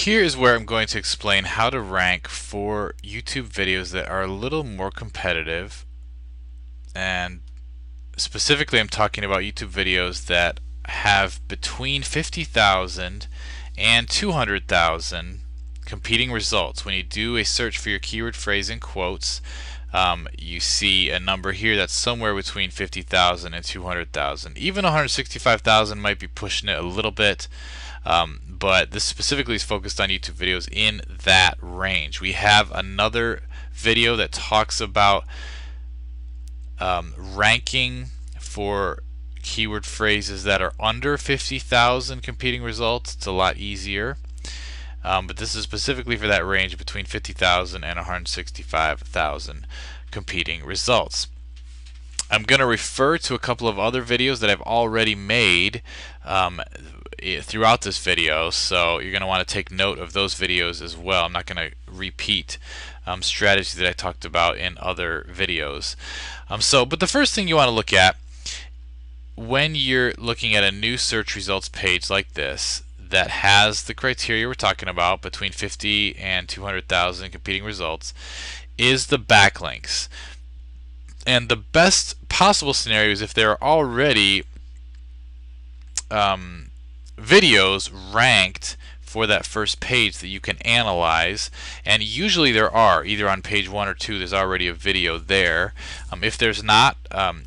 here is where I'm going to explain how to rank for YouTube videos that are a little more competitive, and specifically I'm talking about YouTube videos that have between 50,000 and 200,000 competing results. When you do a search for your keyword phrase in quotes, you see a number here that's somewhere between 50,000 and 200,000. Even 165,000 might be pushing it a little bit, but this specifically is focused on YouTube videos in that range. We have another video that talks about ranking for keyword phrases that are under 50,000 competing results. It's a lot easier. But this is specifically for that range between 50,000 and 165,000 competing results. I'm going to refer to a couple of other videos that I've already made throughout this video, so you're going to want to take note of those videos as well. I'm not going to repeat strategies that I talked about in other videos. But the first thing you want to look at when you're looking at a new search results page like this that has the criteria we're talking about between 50 and 200,000 competing results is the backlinks. And the best possible scenario is if there are already videos ranked for that first page that you can analyze, and usually there are, either on page 1 or 2 there's already a video there. If there's not,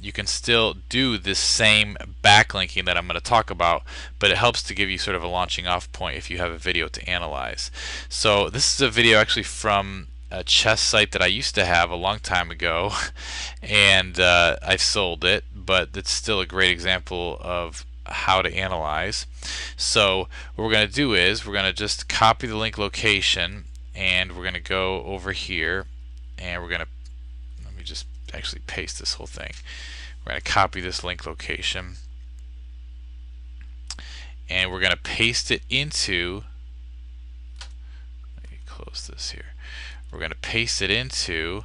you can still do this same backlinking that I'm going to talk about, but it helps to give you sort of a launching off point if you have a video to analyze. So this is a video actually from a chess site that I used to have a long time ago, and I've sold it, but it's still a great example of how to analyze. So what we're going to do is we're going to just copy the link location, and we're going to go over here, and we're going to, let me just actually paste this whole thing. We're going to copy this link location, and we're going to paste it into, let me close this here. We're going to paste it into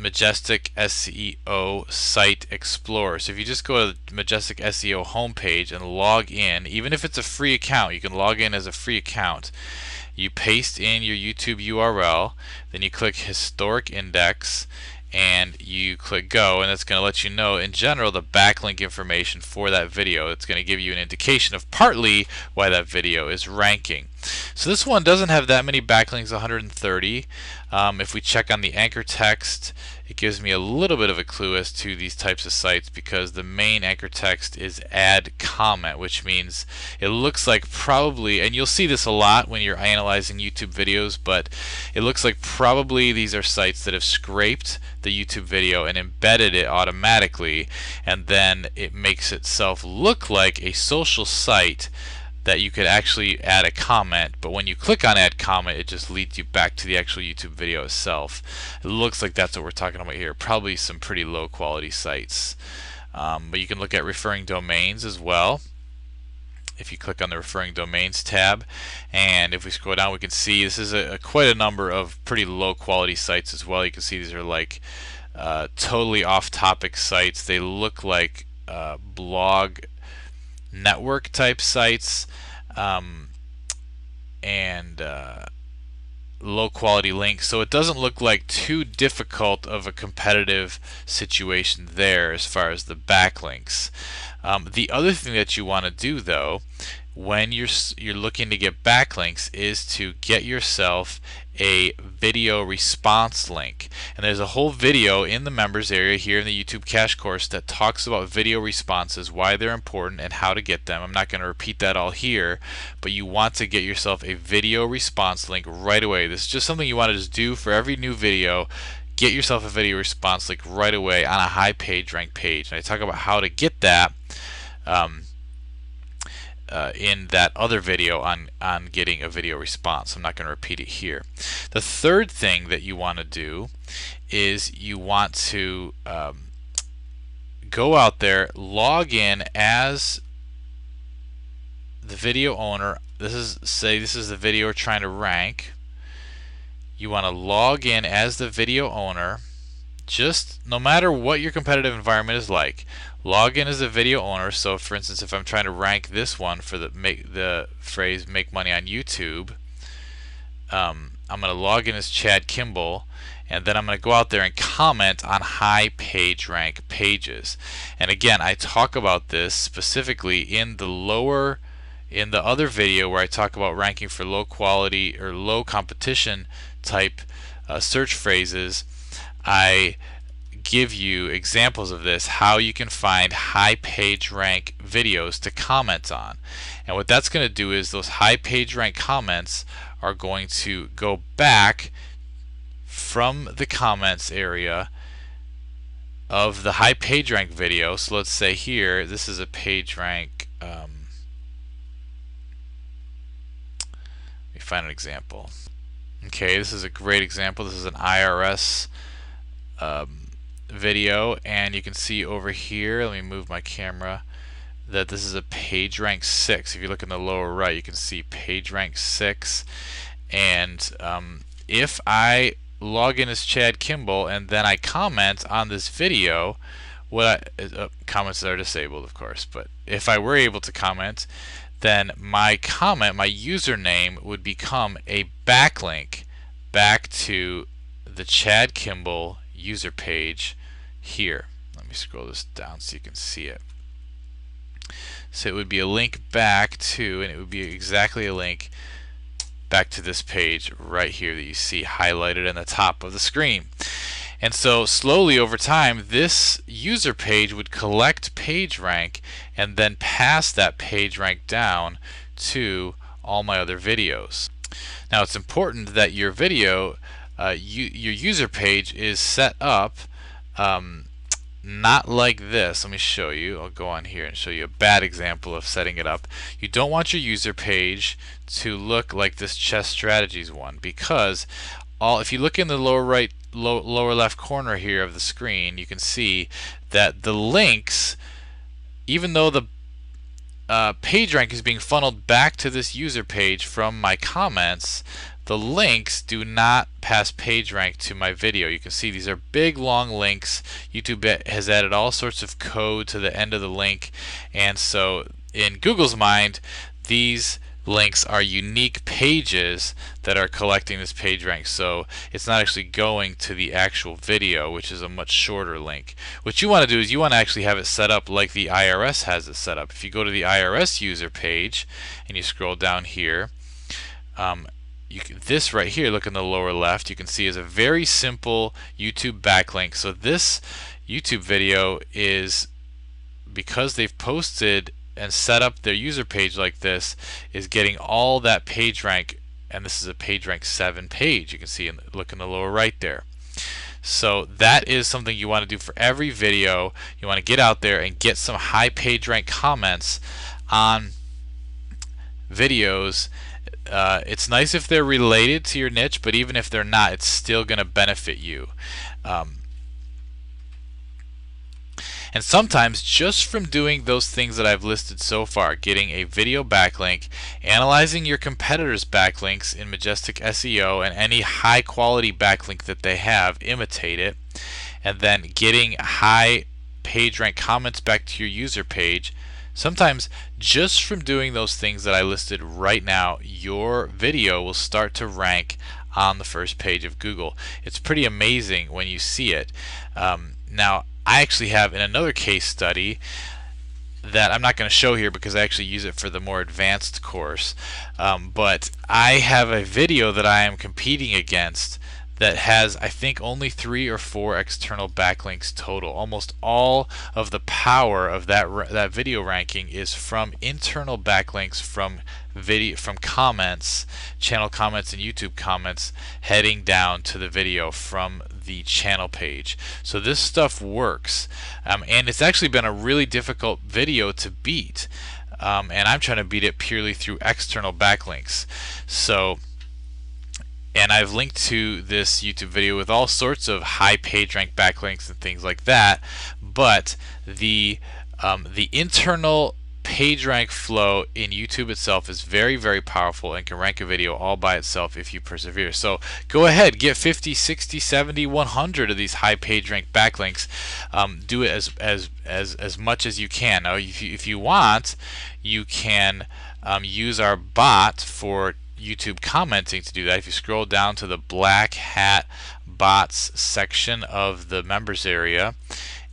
Majestic SEO Site Explorer. So if you just go to the Majestic SEO homepage and log in, even if it's a free account, you can log in as a free account. You paste in your YouTube URL, then you click Historic Index, and you click Go, and that's going to let you know in general the backlink information for that video. It's going to give you an indication of partly why that video is ranking. So this one doesn't have that many backlinks, 130. If we check on the anchor text, it gives me a little bit of a clue as to these types of sites, because the main anchor text is add comment, which means it looks like probably, and you'll see this a lot when you're analyzing YouTube videos, but it looks like probably these are sites that have scraped the YouTube video and embedded it automatically, and then it makes itself look like a social site that you could actually add a comment, but when you click on add comment, it just leads you back to the actual YouTube video itself. It looks like that's what we're talking about here. Probably some pretty low quality sites. But you can look at referring domains as well. If you click on the referring domains tab, and if we scroll down, we can see this is quite a number of pretty low quality sites as well. You can see these are like totally off topic sites. They look like blog network type sites, and low quality links, so it doesn't look like too difficult of a competitive situation there as far as the backlinks. The other thing that you want to do though when you're looking to get backlinks is to get yourself a video response link, and there's a whole video in the members area here in the YouTube Cash course that talks about video responses, why they're important, and how to get them. I'm not going to repeat that all here, but you want to get yourself a video response link right away. This is just something you want to just do for every new video. Get yourself a video response link right away on a high page rank page, and I talk about how to get that in that other video on getting a video response. I'm not going to repeat it here. The third thing that you want to do is you want to go out there, log in as the video owner. Say this is the video we're trying to rank. You want to log in as the video owner. Just no matter what your competitive environment is like, log in as a video owner. So for instance, if I'm trying to rank this one for the phrase make money on YouTube, I'm going to log in as Chad Kimball, and then I'm going to go out there and comment on high page rank pages. And again, I talk about this specifically in the other video where I talk about ranking for low quality or low competition type search phrases. I give you examples of this, how you can find high page rank videos to comment on. And what that's going to do is those high page rank comments are going to go back from the comments area of the high page rank video. So let's say here this is a page rank, let me find an example. Okay, this is a great example. This is an IRS video, and you can see over here, let me move my camera, that this is a page rank 6. If you look in the lower right, you can see page rank 6. And if I log in as Chad Kimball and then I comment on this video, comments that are disabled, of course, but if I were able to comment, then my comment, my username, would become a backlink back to the Chad Kimball user page here. Let me scroll this down so you can see it. So it would be a link back to, and it would be exactly a link back to this page right here that you see highlighted in the top of the screen. And so slowly over time, this user page would collect page rank and then pass that page rank down to all my other videos. Now it's important that your video, your user page is set up not like this. Let me show you. I'll go on here and show you a bad example of setting it up. You don't want your user page to look like this Chess Strategies one, because if you look in the lower left corner here of the screen, you can see that the links, even though the page rank is being funneled back to this user page from my comments, the links do not pass page rank to my video. You can see these are big long links. YouTube has added all sorts of code to the end of the link, and so in Google's mind, these links are unique pages that are collecting this page rank. So it's not actually going to the actual video, which is a much shorter link. What you want to do is you want to actually have it set up like the IRS has it set up. If you go to the IRS user page and you scroll down here, this right here, look in the lower left, you can see is a very simple YouTube backlink. So this YouTube video is, because they've posted and set up their user page like this, is getting all that page rank, and this is a page rank 7 page. You can see, look in the lower right there. So that is something you want to do for every video. You want to get out there and get some high page rank comments on videos. It's nice if they're related to your niche, but even if they're not, it's still going to benefit you. And sometimes just from doing those things that I've listed so far, getting a video backlink, analyzing your competitors' backlinks in Majestic SEO and any high quality backlink that they have, imitate it, and then getting high page rank comments back to your user page, sometimes just from doing those things that I listed right now, your video will start to rank on the first page of Google. It's pretty amazing when you see it. Now, I actually have in another case study that I'm not going to show here because I actually use it for the more advanced course, but I have a video that I am competing against that has, I think, only 3 or 4 external backlinks total. Almost all of the power of that video ranking is from internal backlinks from comments, channel comments and YouTube comments, heading down to the video from the channel page. So this stuff works, and it's actually been a really difficult video to beat, and I'm trying to beat it purely through external backlinks. So, and I've linked to this YouTube video with all sorts of high page rank backlinks and things like that, but the internal PageRank flow in YouTube itself is very, very powerful and can rank a video all by itself if you persevere. So go ahead, get 50, 60, 70, 100 of these high PageRank backlinks. Do it as much as you can. Now, if you want, you can use our bot for YouTube commenting to do that. If you scroll down to the Black Hat bots section of the members area,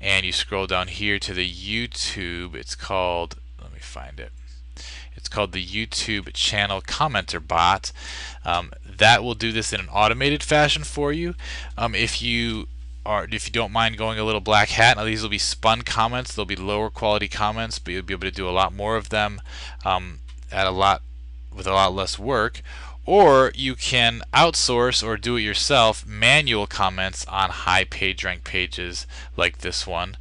and you scroll down here to the YouTube, it's called, let me find it, it's called the YouTube channel commenter bot. That will do this in an automated fashion for you. If you don't mind going a little black hat, now these will be spun comments, they'll be lower quality comments, but you'll be able to do a lot more of them with a lot less work. Or you can outsource or do it yourself manual comments on high PageRank pages like this one.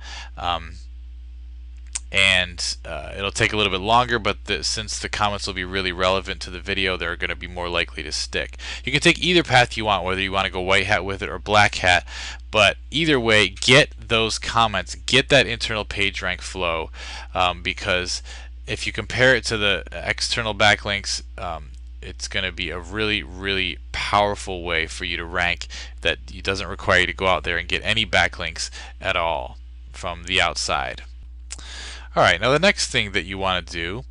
It'll take a little bit longer, but since the comments will be really relevant to the video, they're going to be more likely to stick. You can take either path you want, whether you want to go white hat with it or black hat, but either way, get those comments, get that internal PageRank flow, because if you compare it to the external backlinks, it's going to be a really, really powerful way for you to rank that it doesn't require you to go out there and get any backlinks at all from the outside. Alright, now the next thing that you want to do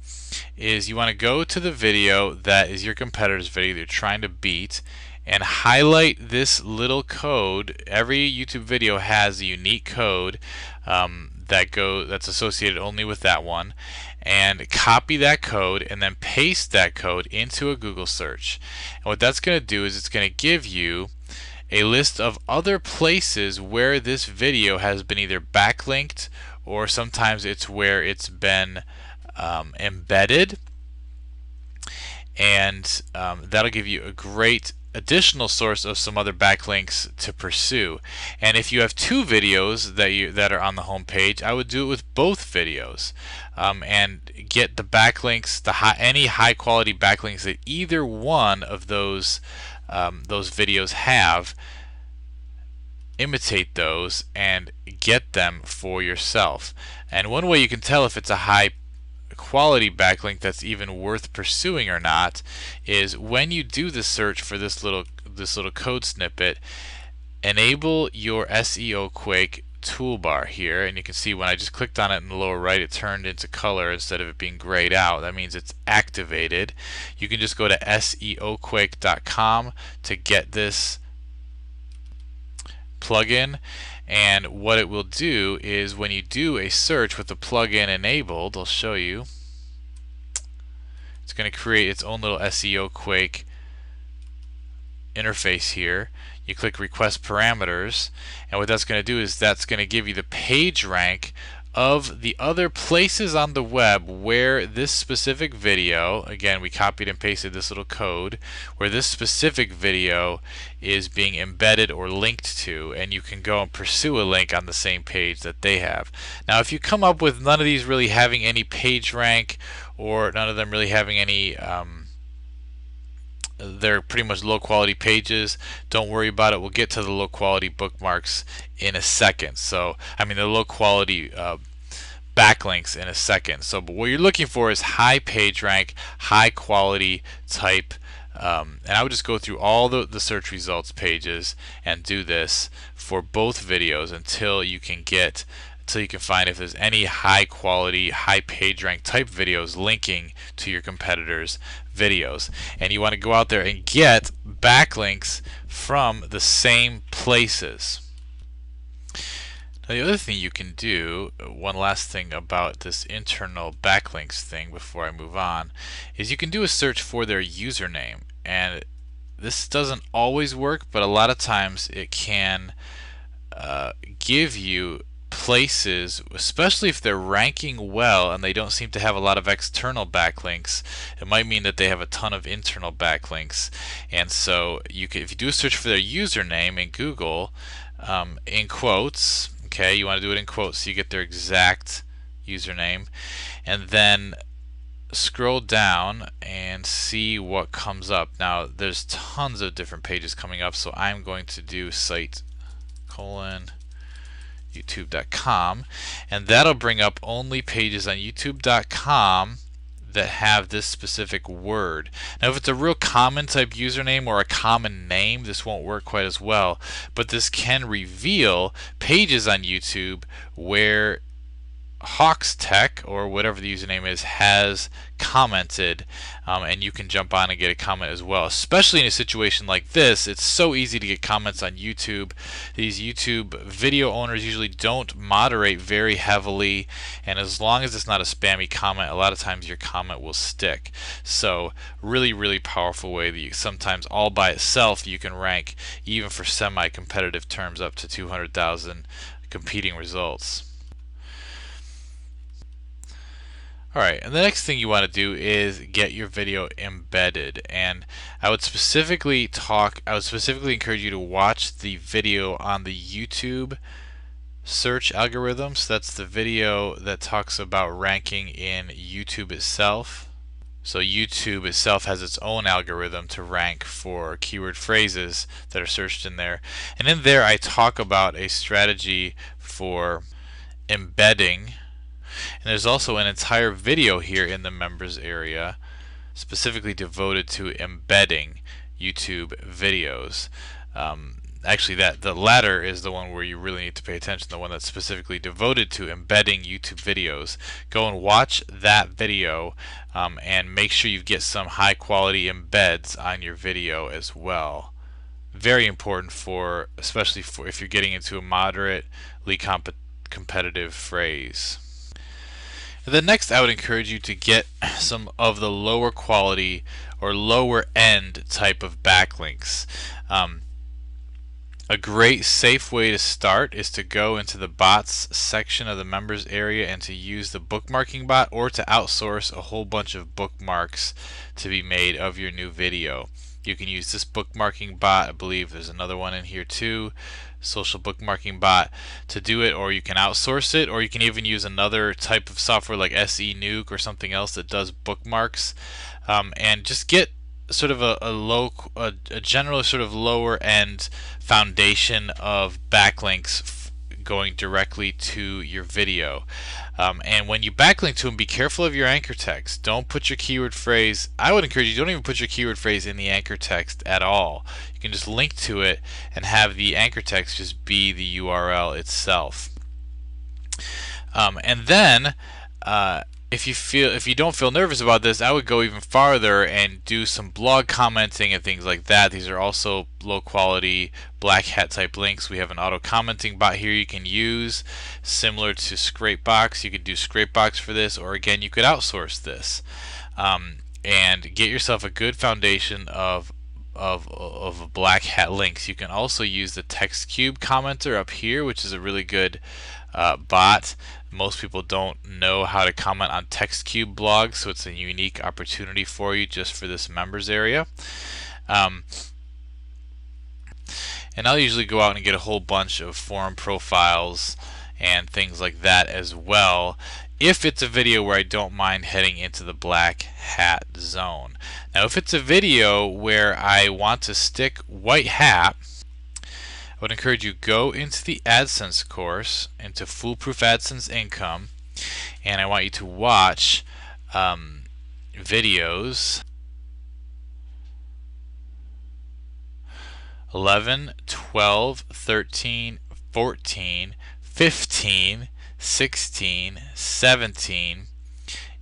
is you want to go to the video that is your competitor's video that you're trying to beat and highlight this little code. Every YouTube video has a unique code that's associated only with that one, and copy that code and then paste that code into a Google search. And what that's going to do is it's going to give you a list of other places where this video has been either backlinked, or sometimes it's where it's been embedded, and that'll give you a great additional source of some other backlinks to pursue. And if you have two videos that are on the home page, I would do it with both videos, and get the backlinks, any high quality backlinks that either one of those videos have. Imitate those and get them for yourself. And one way you can tell if it's a high quality backlink that's even worth pursuing or not is when you do the search for this little code snippet, enable your SEOquake toolbar here, and you can see when I just clicked on it in the lower right, it turned into color instead of it being grayed out. That means it's activated. You can just go to SEOquake.com to get this plugin, and what it will do is when you do a search with the plugin enabled, I'll show you, it's going to create its own little SEOquake interface here. You click request parameters, and what that's going to do is that's going to give you the page rank of the other places on the web where this specific video, again we copied and pasted this little code, where this specific video is being embedded or linked to, and you can go and pursue a link on the same page that they have. Now if you come up with none of these really having any page rank, or none of them really having any they're pretty much low quality pages, don't worry about it. We'll get to the low quality bookmarks in a second. So I mean the low quality backlinks in a second. So but what you're looking for is high page rank, high quality type, and I would just go through all the search results pages and do this for both videos until you can find if there's any high quality, high page rank type videos linking to your competitors' videos. And you want to go out there and get backlinks from the same places. Now the other thing you can do, one last thing about this internal backlinks thing before I move on, is you can do a search for their username. And this doesn't always work, but a lot of times it can give you places, especially if they're ranking well and they don't seem to have a lot of external backlinks. It might mean that they have a ton of internal backlinks, and so if you do a search for their username in Google, in quotes, okay, you want to do it in quotes so you get their exact username, and then scroll down and see what comes up. Now there's tons of different pages coming up, so I'm going to do site : youtube.com, and that'll bring up only pages on youtube.com that have this specific word. Now if it's a real common type username or a common name, this won't work quite as well, but this can reveal pages on YouTube where Hawks Tech, or whatever the username is, has commented, and you can jump on and get a comment as well. Especially in a situation like this, it's so easy to get comments on YouTube. These YouTube video owners usually don't moderate very heavily, and as long as it's not a spammy comment, a lot of times your comment will stick. So really powerful way that you sometimes all by itself you can rank even for semi-competitive terms up to 200,000 competing results. Alright, and the next thing you want to do is get your video embedded, and I would specifically encourage you to watch the video on the YouTube search algorithm. So that's the video that talks about ranking in YouTube itself. So YouTube itself has its own algorithm to rank for keyword phrases that are searched in there, and in there I talk about a strategy for embedding. And there's also an entire video here in the members area specifically devoted to embedding YouTube videos. Actually, the latter is the one where you really need to pay attention, the one that's specifically devoted to embedding YouTube videos. Go and watch that video, and make sure you get some high quality embeds on your video as well. Very important especially for if you're getting into a moderately competitive phrase. Then next, I would encourage you to get some of the lower quality or lower end type of backlinks. A great safe way to start is to go into the bots section of the members area and to use the bookmarking bot, or to outsource a whole bunch of bookmarks to be made of your new video. You can use this bookmarking bot. I believe there's another one in here too, social bookmarking bot, to do it, or you can outsource it, or you can even use another type of software like SE Nuke or something else that does bookmarks, and just get sort of a general sort of lower end foundation of backlinks going directly to your video. And when you backlink to them, be careful of your anchor text. Don't put your keyword phrase, I would encourage you, don't even put your keyword phrase in the anchor text at all. You can just link to it and have the anchor text just be the URL itself. And then if you don't feel nervous about this, I would go even farther and do some blog commenting and things like that. These are also low quality black hat type links. We have an auto commenting bot here you can use, similar to Scrapebox. You could do Scrapebox for this, or again you could outsource this, and get yourself a good foundation of black hat links. You can also use the TextCube commenter up here, which is a really good bot. Most people don't know how to comment on TextCube blogs, so it's a unique opportunity for you just for this members area. And I'll usually go out and get a whole bunch of forum profiles and things like that as well, if it's a video where I don't mind heading into the black hat zone. Now if it's a video where I want to stick white hat, I would encourage you go into the AdSense course, into Foolproof AdSense Income, and I want you to watch videos 11, 12, 13, 14, 15, 16, 17,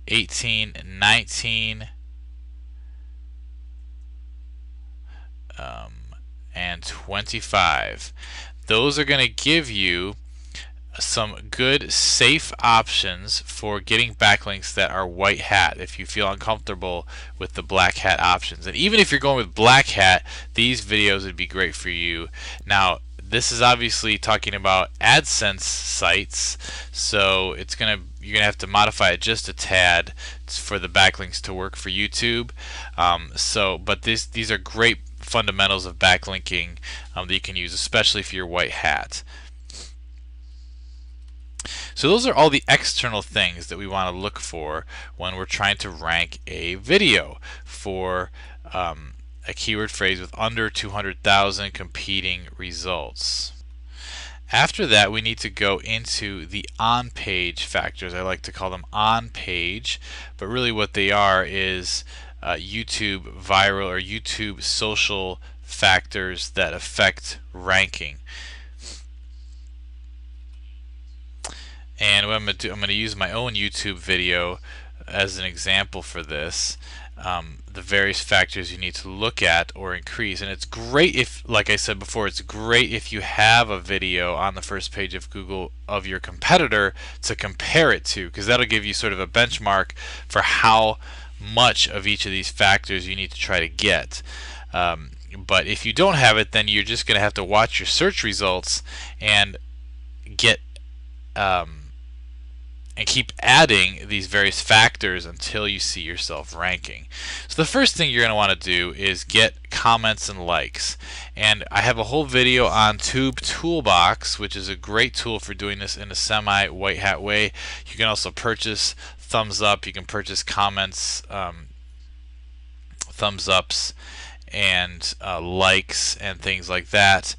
18, 19, and 25. Those are going to give you some good safe options for getting backlinks that are white hat if you feel uncomfortable with the black hat options. And even if you're going with black hat, these videos would be great for you. Now this is obviously talking about AdSense sites, so you're gonna have to modify it just a tad for the backlinks to work for YouTube. But these are great fundamentals of backlinking that you can use, especially if you're white hat. So those are all the external things that we want to look for when we're trying to rank a video for a keyword phrase with under 200,000 competing results. After that, we need to go into the on-page factors. I like to call them on-page, but really what they are is YouTube viral or YouTube social factors that affect ranking. And what I'm going to use my own YouTube video as an example for this. The various factors you need to look at or increase. And it's great if, like I said before, it's great if you have a video on the first page of Google of your competitor to compare it to, because that'll give you sort of a benchmark for how much of each of these factors you need to try to get. But if you don't have it, then you're just going to have to watch your search results and get and keep adding these various factors until you see yourself ranking. So the first thing you're going to want to do is get comments and likes. And I have a whole video on Tube Toolbox, which is a great tool for doing this in a semi-white hat way. You can also purchase thumbs up, you can purchase comments, thumbs ups, and likes and things like that.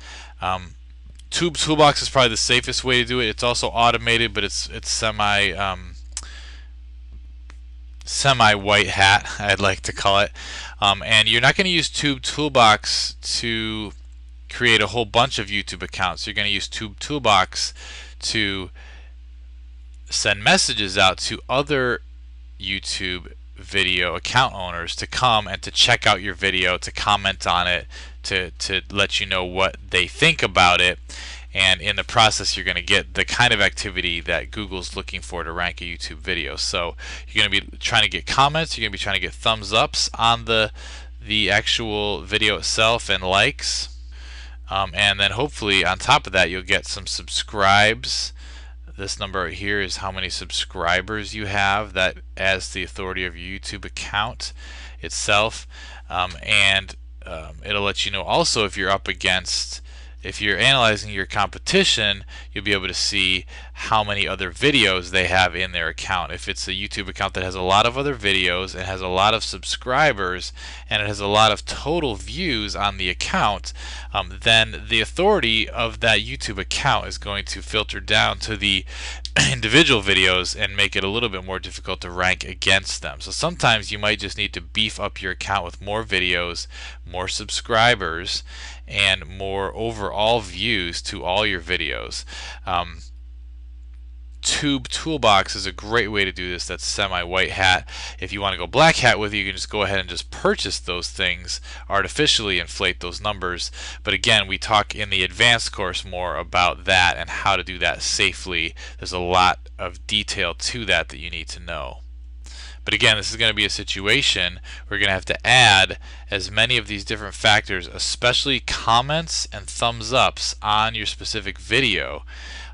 Tube Toolbox is probably the safest way to do it. It's also automated, but it's semi white hat, I'd like to call it. And you're not going to use Tube Toolbox to create a whole bunch of YouTube accounts. You're going to use Tube Toolbox to send messages out to other YouTube video account owners to come and to check out your video, to comment on it, to let you know what they think about it. And in the process, you're going to get the kind of activity that Google's looking for to rank a YouTube video. So you're going to be trying to get comments, you're going to be trying to get thumbs ups on the actual video itself and likes. And then hopefully on top of that, you'll get some subscribes. This number right here is how many subscribers you have. That adds the authority of your YouTube account itself. It'll let you know also if you're up against, if you're analyzing your competition, you'll be able to see how many other videos they have in their account. If it's a YouTube account that has a lot of other videos and has a lot of subscribers and it has a lot of total views on the account, then the authority of that YouTube account is going to filter down to the individual videos and make it a little bit more difficult to rank against them. So sometimes you might just need to beef up your account with more videos, more subscribers, and more overall views to all your videos. Tube Toolbox is a great way to do this. That's semi-white hat. If you want to go black hat with it, you can just go ahead and just purchase those things, artificially inflate those numbers. But again, we talk in the advanced course more about that and how to do that safely. There's a lot of detail to that that you need to know. But again, this is going to be a situation where you're going to have to add as many of these different factors, especially comments and thumbs ups on your specific video.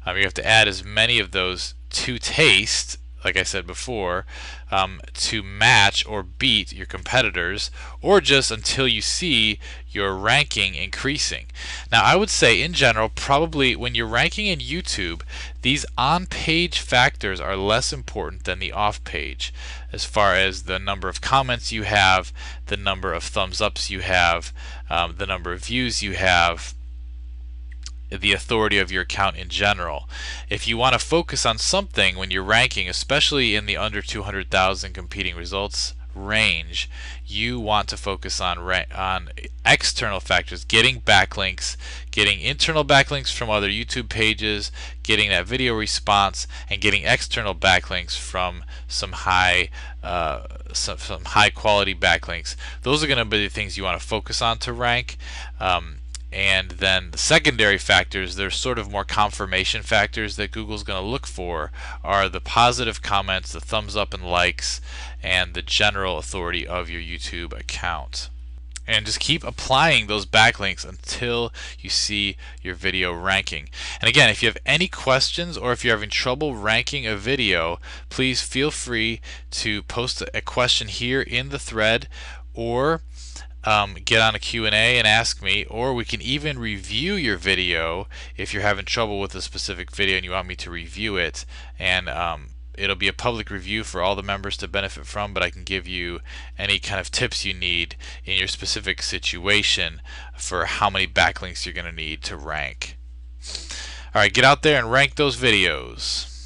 You have to add as many of those to taste, like I said before, to match or beat your competitors, or just until you see your ranking increasing. Now, I would say in general, probably when you're ranking in YouTube, these on-page factors are less important than the off-page, as far as the number of comments you have, the number of thumbs ups you have, the number of views you have, the authority of your account in general. If you want to focus on something when you're ranking, especially in the under 200,000 competing results range, you want to focus on external factors, getting backlinks, getting internal backlinks from other YouTube pages, getting that video response, and getting external backlinks from some high quality backlinks. Those are going to be the things you want to focus on to rank. And then the secondary factors, they're sort of more confirmation factors that Google's going to look for, are the positive comments, the thumbs up and likes, and the general authority of your YouTube account. And just keep applying those backlinks until you see your video ranking. And again, if you have any questions or if you're having trouble ranking a video, please feel free to post a question here in the thread, or get on a Q&A and ask me, or we can even review your video if you're having trouble with a specific video and you want me to review it. And it'll be a public review for all the members to benefit from, but I can give you any kind of tips you need in your specific situation for how many backlinks you're going to need to rank. Alright, get out there and rank those videos.